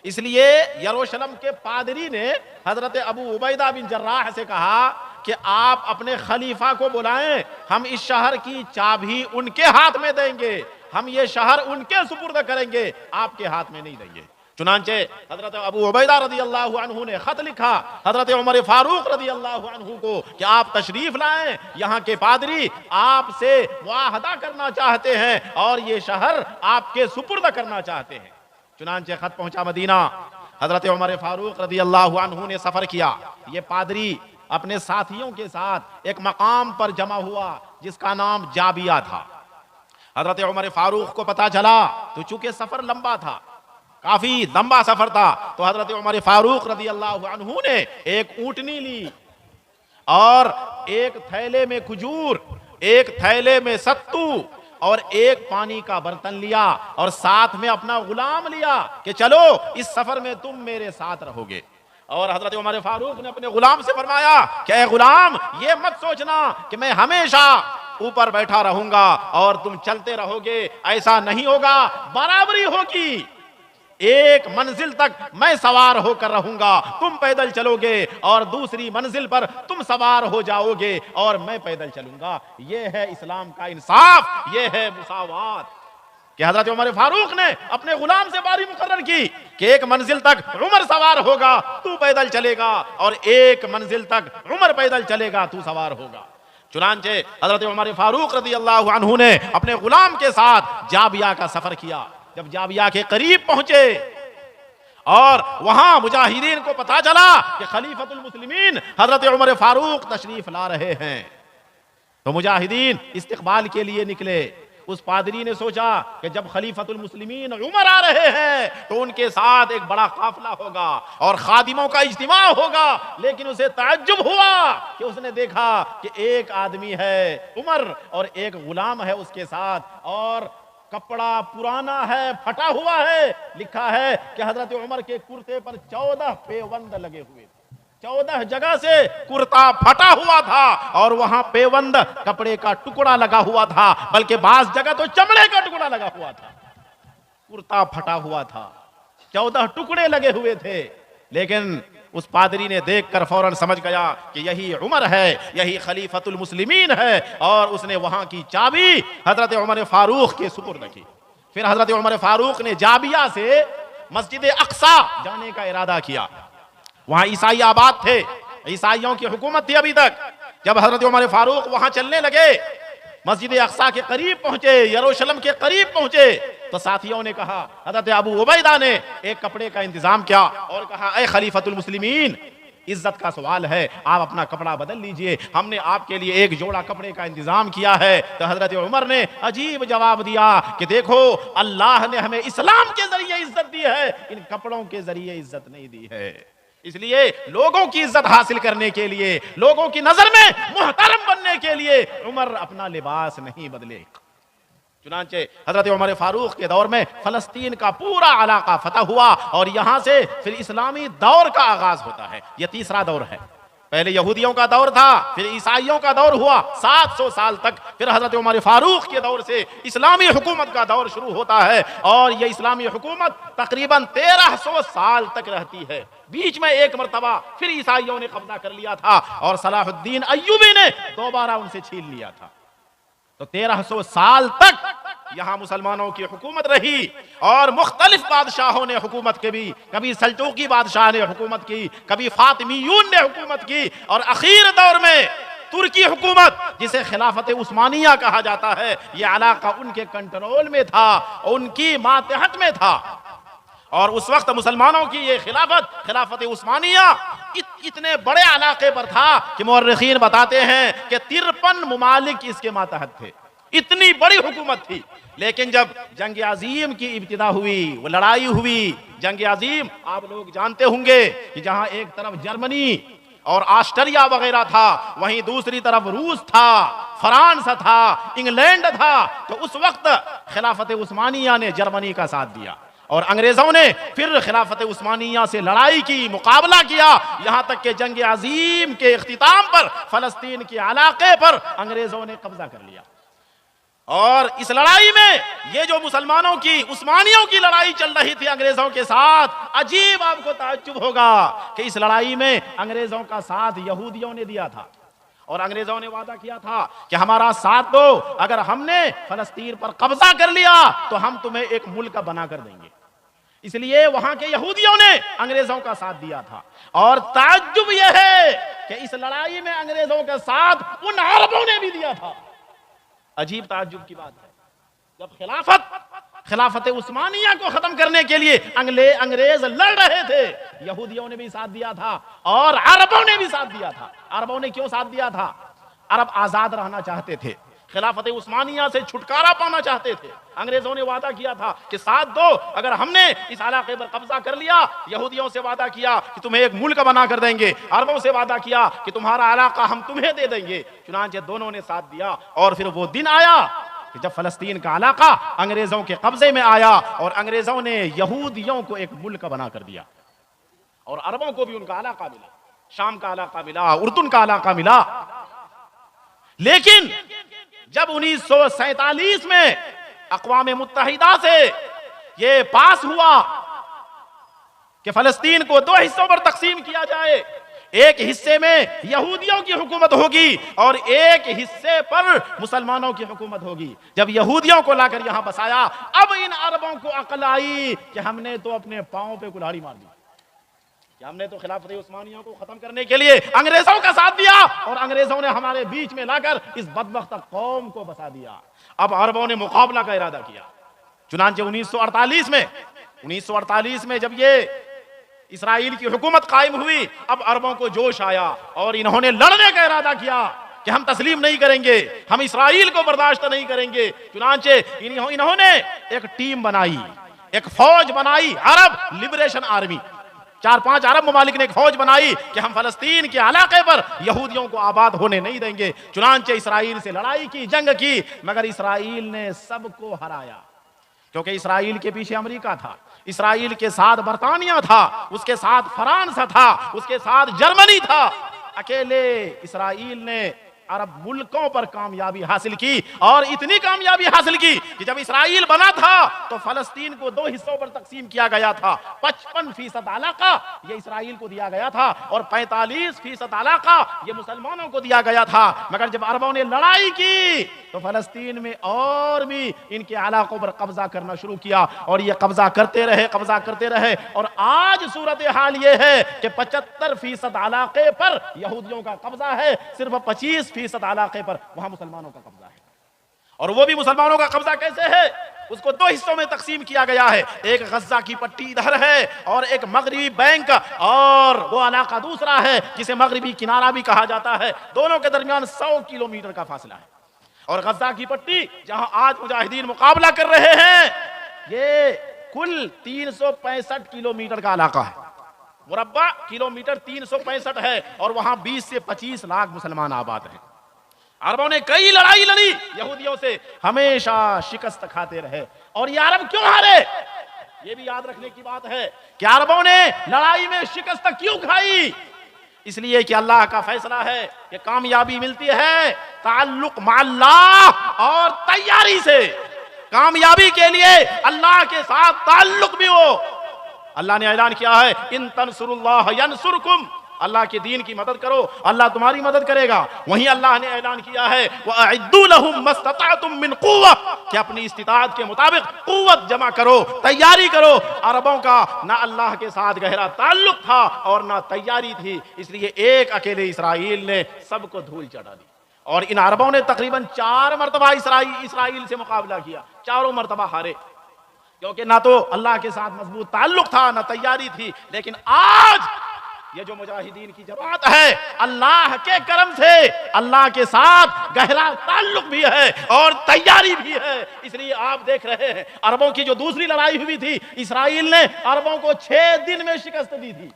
اس لیے یروشلم کے پادری نے حضرت ابو عبیدہ بن جراح سے کہا کہ آپ اپنے خلیفہ کو بلائیں، ہم اس شہر کی چابی ان کے ہاتھ میں دیں گے، ہم یہ شہر ان کے سپرد کریں گے، آپ کے ہاتھ میں نہیں دیں گے۔ چنانچہ حضرت ابو عبیدہ رضی اللہ عنہ نے خط لکھا حضرت عمر فاروق رضی اللہ عنہ کو کہ آپ تشریف لائیں، یہاں کے پادری آپ سے معاہدہ کرنا چاہتے ہیں اور یہ شہر آپ کے سپرد کرنا چاہتے ہیں۔ چنانچہ خط پہنچا مدینہ، حضرت عمر فاروق رضی اللہ عنہ نے سفر کیا، یہ پادری اپنے ساتھیوں کے ساتھ ایک مقام پر جمع ہوا جس کا نام جابیہ تھا۔ حضرت عمر فاروق کو پتا چلا، تو چونکہ سفر لمبا تھا، کافی لمبا سفر تھا، تو حضرت عمر فاروق رضی اللہ عنہ نے ایک اونٹنی لی اور ایک تھیلے میں کھجور، ایک تھیلے میں ستو اور ایک پانی کا برتن لیا اور ساتھ میں اپنا غلام لیا کہ چلو اس سفر میں تم میرے ساتھ رہو گے۔ اور حضرت عمر فاروق نے اپنے غلام سے فرمایا کہ اے غلام، یہ مت سوچنا کہ میں ہمیشہ اوپر بیٹھا رہوں گا اور تم چلتے رہو گے، ایسا نہیں ہوگا، برابری ہوگی، ایک منزل تک میں سوار ہو کر رہوں گا، تم پیدل چلو گے، اور دوسری منزل پر تم سوار ہو جاؤ گے اور میں پیدل چلوں گا۔ یہ ہے اسلام کا انصاف، یہ ہے مساوات کہ حضرت عمر فاروق نے اپنے غلام سے باری مقرر کی کہ ایک منزل تک عمر سوار ہوگا، تو پیدل چلے گا، اور ایک منزل تک عمر پیدل چلے گا، تو سوار ہوگا۔ چنانچہ حضرت عمر فاروق رضی اللہ عنہ نے اپنے غلام کے ساتھ جابیہ کا سفر کیا۔ جب جابیہ کے قریب پہنچے اور وہاں مجاہدین کو پتا چلا کہ خلیفۃ المسلمین حضرت عمر فاروق تشریف لا رہے ہیں، تو مجاہدین استقبال کے لیے نکلے۔ اس پادری نے سوچا کہ جب خلیفۃ المسلمین عمر آ رہے ہیں تو ان کے ساتھ ایک بڑا قافلہ ہوگا اور خادموں کا اجتماع ہوگا، لیکن اسے تعجب ہوا کہ اس نے دیکھا کہ ایک آدمی ہے عمر اور ایک غلام ہے اس کے ساتھ، اور کپڑا پرانا ہے، پھٹا ہوا ہے، لکھا ہے کہ حضرت عمر کے کرتے پر 14 پیوند لگے ہوئے تھے، 14 جگہ سے کرتا پھٹا ہوا تھا اور وہاں پیوند کپڑے کا ٹکڑا لگا ہوا تھا، بلکہ بعض جگہ تو چمڑے کا ٹکڑا لگا ہوا تھا، کرتا پھٹا ہوا تھا، 14 ٹکڑے لگے ہوئے تھے۔ لیکن اس پادری نے دیکھ کر فوراً سمجھ گیا کہ یہی عمر ہے، یہی خلیفۃ المسلمین ہے، اور اس نے وہاں کی چابی حضرت عمر فاروق کے سپرد کی۔ پھر حضرت عمر فاروق نے جابیہ سے مسجد اقصی جانے کا ارادہ کیا۔ وہاں عیسائی آباد تھے، عیسائیوں کی حکومت تھی ابھی تک۔ جب حضرت عمر فاروق وہاں چلنے لگے، مسجد اقصی کے قریب پہنچے، یروشلم کے قریب پہنچے، تو ساتھیوں نے کہا، حضرت ابو عبیدہ نے ایک کپڑے کا انتظام کیا اور کہا اے خلیفۃ المسلمین، عزت کا سوال ہے، آپ اپنا کپڑا بدل لیجئے، ہم نے آپ کے لیے ایک جوڑا کپڑے کا انتظام کیا ہے۔ تو حضرت عمر نے عجیب جواب دیا کہ دیکھو، اللہ نے ہمیں اسلام کے ذریعے عزت دی ہے، ان کپڑوں کے ذریعے عزت نہیں دی ہے۔ اس لیے لوگوں کی عزت حاصل کرنے کے لیے، لوگوں کی نظر میں محترم بننے کے لیے عمر اپنا لباس نہیں بدلے۔ چنانچہ حضرت عمر فاروق کے دور میں فلسطین کا پورا علاقہ فتح ہوا اور یہاں سے پھر اسلامی دور کا آغاز ہوتا ہے۔ یہ تیسرا دور ہے۔ پہلے یہودیوں کا دور تھا، پھر عیسائیوں کا دور ہوا 700 سال تک، پھر حضرت عمر فاروق کے دور سے اسلامی حکومت کا دور شروع ہوتا ہے، اور یہ اسلامی حکومت تقریباً 1300 سال تک رہتی ہے۔ بیچ میں ایک مرتبہ پھر عیسائیوں نے قبضہ کر لیا تھا اور صلاح الدین ایوبی نے دوبارہ ان سے چھین لیا تھا۔ تو 1300 سال تک یہاں مسلمانوں کی حکومت رہی، اور مختلف بادشاہوں نے حکومت کی، کبھی سلجوقی بادشاہ نے حکومت کی، کبھی فاطمیون نے حکومت کی، اور اخیر دور میں ترکی حکومت، جسے خلافت عثمانیہ کہا جاتا ہے، یہ علاقہ ان کے کنٹرول میں تھا، ان کی ماتحت میں تھا۔ اور اس وقت مسلمانوں کی یہ خلافت عثمانیہ اتنے بڑے علاقے پر تھا کہ مورخین بتاتے ہیں کہ 53 ممالک اس کے ماتحت تھے، اتنی بڑی حکومت تھی۔ لیکن جب جنگ عظیم کی ابتدا ہوئی، وہ لڑائی ہوئی، جنگ عظیم آپ لوگ جانتے ہوں گے کہ جہاں ایک طرف جرمنی اور آسٹریا وغیرہ تھا، وہیں دوسری طرف روس تھا، فرانس تھا، انگلینڈ تھا، تو اس وقت خلافت عثمانیہ نے جرمنی کا ساتھ دیا، اور انگریزوں نے پھر خلافت عثمانیہ سے لڑائی کی، مقابلہ کیا، یہاں تک کہ جنگ عظیم کے اختتام پر فلسطین کے علاقے پر انگریزوں نے قبضہ کر لیا۔ اور اس لڑائی میں یہ جو مسلمانوں کی عثمانیوں کی لڑائی چل رہی تھی انگریزوں کے ساتھ، عجیب آپ کو تعجب ہوگا کہ اس لڑائی میں انگریزوں کا ساتھ یہودیوں نے دیا تھا، اور انگریزوں نے وعدہ کیا تھا کہ ہمارا ساتھ دو، اگر ہم نے فلسطین پر قبضہ کر لیا تو ہم تمہیں ایک ملک بنا کر دیں گے۔ اس لیے وہاں کے یہودیوں نے انگریزوں کا ساتھ دیا تھا، اور تعجب یہ ہے کہ اس لڑائی میں انگریزوں کا ساتھ ان عربوں نے بھی دیا تھا۔ عجیب تعجب کی بات ہے، جب خلافت عثمانیہ کو ختم کرنے کے لیے انگریز لڑ رہے تھے، یہودیوں نے بھی ساتھ دیا تھا اور عربوں نے بھی ساتھ دیا تھا۔ عربوں نے کیوں ساتھ دیا تھا؟ عرب آزاد رہنا چاہتے تھے، خلافت عثمانیہ سے چھٹکارا پانا چاہتے تھے۔ انگریزوں نے وعدہ کیا تھا کہ ساتھ دو، اگر ہم نے اس علاقے پر قبضہ کر لیا، یہودیوں سے وعدہ کیا کہ تمہیں ایک ملک بنا کر دیں گے، عربوں سے وعدہ کیا کہ تمہارا علاقہ ہم تمہیں دے دیں گے۔ چنانچہ دونوں نے ساتھ دیا، اور پھر وہ دن آیا کہ جب فلسطین کا علاقہ انگریزوں کے قبضے میں آیا اور انگریزوں نے یہودیوں کو ایک ملک بنا کر دیا، اور عربوں کو بھی ان کا علاقہ ملا، شام کا علاقہ ملا، اردن کا علاقہ ملا۔ لیکن جب 1947 میں اقوام متحدہ سے یہ پاس ہوا کہ فلسطین کو 2 حصوں پر تقسیم کیا جائے، ایک حصے میں یہودیوں کی حکومت ہوگی اور ایک حصے پر مسلمانوں کی حکومت ہوگی، جب یہودیوں کو لا کر یہاں بسایا، اب ان عربوں کو عقل آئی کہ ہم نے تو اپنے پاؤں پہ کلہاڑی مار دی، کہ ہم نے تو خلافت عثمانیہ کو ختم کرنے کے لیے انگریزوں کا ساتھ دیا، اور انگریزوں نے ہمارے بیچ میں لا کر اس بدبخت قوم کو بسا دیا۔ اب عربوں نے مقابلہ کا ارادہ کیا۔ چنانچہ 1948 میں جب یہ اسرائیل کی حکومت قائم ہوئی، اب عربوں کو جوش آیا اور انہوں نے لڑنے کا ارادہ کیا کہ ہم تسلیم نہیں کریں گے، ہم اسرائیل کو برداشت نہیں کریں گے۔ چنانچہ انہوں نے ایک ٹیم بنائی، ایک فوج بنائی، عرب لبریشن آرمی۔ 4-5 عرب ممالک نے ایک فوج بنائی کہ ہم فلسطین کے علاقے پر یہودیوں کو آباد ہونے نہیں دیں گے۔ چنانچہ اسرائیل سے لڑائی کی، جنگ کی، مگر اسرائیل نے سب کو ہرایا، کیونکہ اسرائیل کے پیچھے امریکہ تھا، اسرائیل کے ساتھ برطانیہ تھا، اس کے ساتھ فرانس تھا، اس کے ساتھ جرمنی تھا۔ اکیلے اسرائیل نے عرب ملکوں پر کامیابی حاصل کی، اور اتنی کامیابی حاصل کی کہ جب اسرائیل بنا تھا تو فلسطین کو 2 حصوں پر تقسیم کیا گیا تھا۔ 55% علاقہ یہ اسرائیل کو دیا گیا تھا اور 45% علاقہ یہ مسلمانوں کو دیا گیا تھا۔ مگر جب عربوں نے لڑائی کی تو فلسطین میں اور بھی ان کے علاقوں پر قبضہ کرنا شروع کیا، اور یہ قبضہ کرتے رہے، اور آج صورتحال یہ ہے کہ 75% علاقے پر یہودیوں کا قبضہ ہے، صرف 25% علاقے پر وہاں مسلمانوں کا قبضہ ہے۔ اور وہ بھی مسلمانوں کا قبضہ کیسے ہے؟ اس کو 2 حصوں میں تقسیم کیا گیا ہے، ایک غزہ کی پٹی ادھر ہے اور ایک مغربی بینک، اور وہ علاقہ دوسرا ہے جسے مغربی کنارہ بھی کہا جاتا ہے۔ دونوں کے درمیان 100 کلومیٹر کا فاصلہ ہے، اور غزہ کی پٹی جہاں آج مجاہدین مقابلہ کر رہے ہیں، یہ کل 365 کلومیٹر کا علاقہ ہے، مربع کلومیٹر 365 ہے، اور وہاں 20 سے 25 لاکھ مسلمان آباد ہیں۔ عربوں نے کئی لڑائی لڑی یہودیوں سے، ہمیشہ شکست کھاتے رہے۔ اور یہ عرب کیوں ہارے؟ یہ بھی یاد رکھنے کی بات ہے کہ عربوں نے لڑائی میں شکست کیوں کھائی؟ اس لیے کہ اللہ کا فیصلہ ہے کہ کامیابی ملتی ہے تعلق مع اللہ اور تیاری سے۔ کامیابی کے لیے اللہ کے ساتھ تعلق بھی ہو۔ اللہ نے اعلان کیا ہے ان تنصروا اللہ ینصرکم، اللہ کے دین کی مدد کرو، اللہ تمہاری مدد کرے گا۔ وہیں اللہ نے اعلان کیا ہے وَأَعِدُّوا لَهُم مَّا اسْتَطَعْتُم مِّن قُوَّةٍ، کہ اپنی استطاعت کے مطابق قوت جمع کرو، تیاری کرو۔ عربوں کا نہ اللہ کے ساتھ گہرا تعلق تھا اور نہ تیاری تھی، اس لیے ایک اکیلے اسرائیل نے سب کو دھول چڑھا دی، اور ان عربوں نے تقریباً 4 مرتبہ اسرائیل سے مقابلہ کیا، چاروں مرتبہ ہارے، کیونکہ نہ تو اللہ کے ساتھ مضبوط تعلق تھا نہ تیاری تھی۔ لیکن آج یہ جو مجاہدین کی جماعت ہے، اللہ کے کرم سے اللہ کے ساتھ گہرا تعلق بھی ہے اور تیاری بھی ہے۔ اس لیے آپ دیکھ رہے ہیں عربوں کی جو دوسری لڑائی ہوئی تھی، اسرائیل نے عربوں کو 6 دن میں شکست دی تھی۔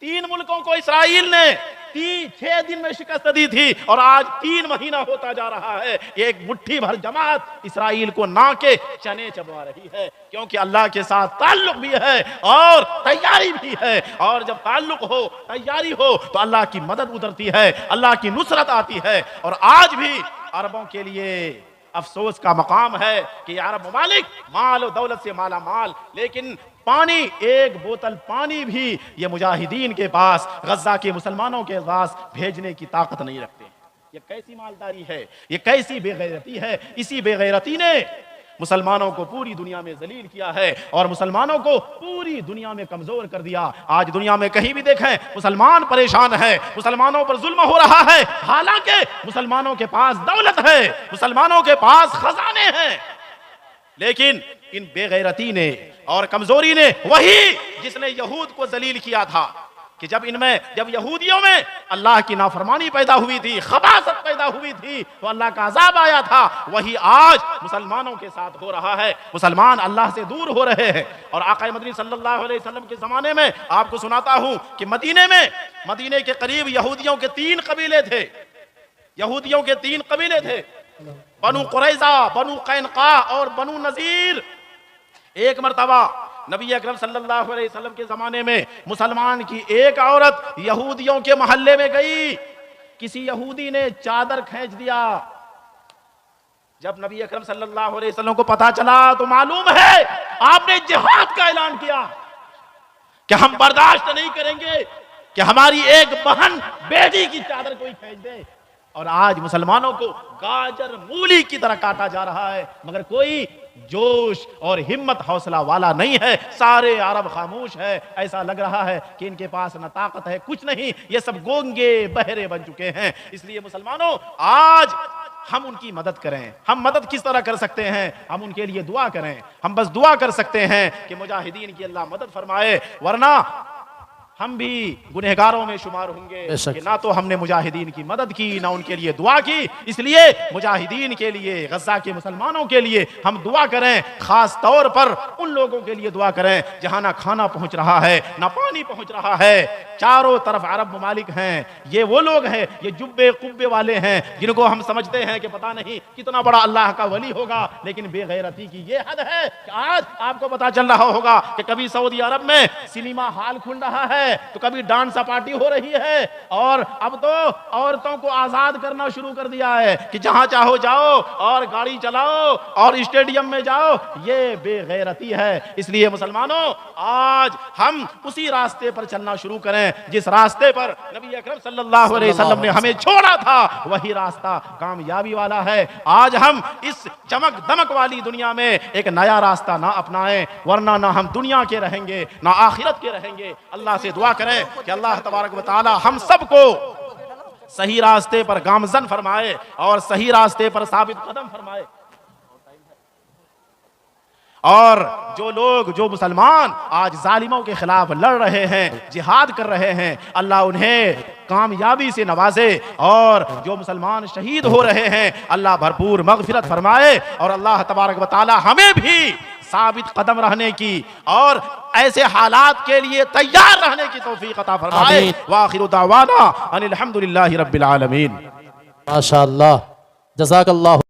3 ملکوں کو اسرائیل نے 6 دن میں شکست دی تھی، اور آج 3 مہینہ ہوتا جا رہا ہے، یہ ایک مٹھی بھر جماعت اسرائیل کو نہ کے چنے چبا رہی ہے، کیونکہ اللہ کے ساتھ تعلق بھی ہے اور تیاری بھی ہے۔ اور جب تعلق ہو، تیاری ہو، تو اللہ کی مدد اترتی ہے، اللہ کی نصرت آتی ہے۔ اور آج بھی عربوں کے لیے افسوس کا مقام ہے کہ یہ عرب ممالک مال و دولت سے مالا مال، لیکن پانی، ایک بوتل پانی بھی یہ مجاہدین کے پاس، غزہ کے مسلمانوں کے پاس بھیجنے کی طاقت نہیں رکھتے۔ یہ کیسی مالداری ہے، یہ کیسی بے غیرتی ہے۔ اسی بے غیرتی نے مسلمانوں کو پوری دنیا میں ذلیل کیا ہے اور مسلمانوں کو پوری دنیا میں کمزور کر دیا۔ آج دنیا میں کہیں بھی دیکھیں مسلمان پریشان ہے، مسلمانوں پر ظلم ہو رہا ہے، حالانکہ مسلمانوں کے پاس دولت ہے، مسلمانوں کے پاس خزانے ہیں، لیکن ان بے غیرتی نے اور کمزوری نے، وہی جس نے یہود کو ذلیل کیا تھا کہ جب یہودیوں میں اللہ کی نافرمانی پیدا ہوئی تھی، خباثت پیدا ہوئی تھی تو اللہ کا عذاب آیا تھا، وہی آج مسلمانوں کے ساتھ ہو رہا ہے۔ مسلمان اللہ سے دور ہو رہے ہیں۔ اور آقا مدنی صلی اللہ علیہ وسلم کے زمانے میں آپ کو سناتا ہوں کہ مدینے کے قریب یہودیوں کے 3 قبیلے تھے، یہودیوں کے 3 قبیلے تھے، بنو قریظہ، بنو قینقاع اور بنو نذیر۔ ایک مرتبہ نبی اکرم صلی اللہ علیہ وسلم کے زمانے میں مسلمان کی ایک عورت یہودیوں کے محلے میں گئی، کسی یہودی نے چادر کھینچ دیا۔ جب نبی اکرم صلی اللہ علیہ وسلم کو پتا چلا تو معلوم ہے آپ نے جہاد کا اعلان کیا کہ ہم برداشت نہیں کریں گے کہ ہماری ایک بہن بیٹی کی چادر کوئی کھینچ دے۔ اور آج مسلمانوں کو گاجر مولی کی طرح کاٹا جا رہا ہے، مگر کوئی جوش اور ہمت حوصلہ والا نہیں ہے۔ سارے عرب خاموش ہے، ایسا لگ رہا ہے کہ ان کے پاس نہ طاقت ہے، کچھ نہیں، یہ سب گونگے بہرے بن چکے ہیں۔ اس لیے مسلمانوں آج ہم ان کی مدد کریں۔ ہم مدد کس طرح کر سکتے ہیں؟ ہم ان کے لیے دعا کریں۔ ہم بس دعا کر سکتے ہیں کہ مجاہدین کی اللہ مدد فرمائے، ورنہ ہم بھی گنہگاروں میں شمار ہوں گے کہ نہ تو ہم نے مجاہدین کی مدد کی، نہ ان کے لیے دعا کی۔ اس لیے مجاہدین کے لیے، غزہ کے مسلمانوں کے لیے ہم دعا کریں، خاص طور پر ان لوگوں کے لیے دعا کریں جہاں نہ کھانا پہنچ رہا ہے، نہ پانی پہنچ رہا ہے۔ چاروں طرف عرب ممالک ہیں، یہ وہ لوگ ہیں، یہ جبے قبے والے ہیں جن کو ہم سمجھتے ہیں کہ پتہ نہیں کتنا بڑا اللہ کا ولی ہوگا، لیکن بے غیرتی کی یہ حد ہے کہ آج آپ کو پتہ چل رہا ہوگا کہ کبھی سعودی عرب میں سنیما ہال کھل رہا ہے تو کبھی ڈانس پارٹی ہو رہی ہے، اور اب تو عورتوں کو آزاد کرنا شروع کر دیا ہے کہ جہاں چاہو جاؤ اور گاڑی چلاؤ اور اسٹیڈیم میں جاؤ۔ یہ بے غیرتی ہے۔ اس لیے مسلمانوں آج ہم اسی راستے پر چلنا شروع کریں جس راستے پر نبی اکرم صلی اللہ علیہ وسلم نے ہمیں چھوڑا تھا، وہی راستہ کامیابی والا ہے۔ آج ہم اس چمک دمک والی دنیا میں ایک نیا راستہ نہ اپنائیں، ورنہ نہ ہم دنیا کے رہیں گے نہ آخرت کے رہیں گے۔ اللہ سے دعا کریں کہ اللہ تبارک و تعالی ہم سب کو صحیح راستے پر گامزن فرمائے اور صحیح راستے پر ثابت قدم فرمائے، اور جو مسلمان آج ظالموں کے خلاف لڑ رہے ہیں، جہاد کر رہے ہیں، اللہ انہیں کامیابی سے نوازے، اور جو مسلمان شہید ہو رہے ہیں اللہ بھرپور مغفرت فرمائے، اور اللہ تبارک و تعالی ہمیں بھی ثابت قدم رہنے کی اور ایسے حالات کے لیے تیار رہنے کی توفیق عطا فرمائے۔ وآخر دعوانا ان الحمدللہ رب العالمین۔ ماشاءاللہ، جزاک اللہ۔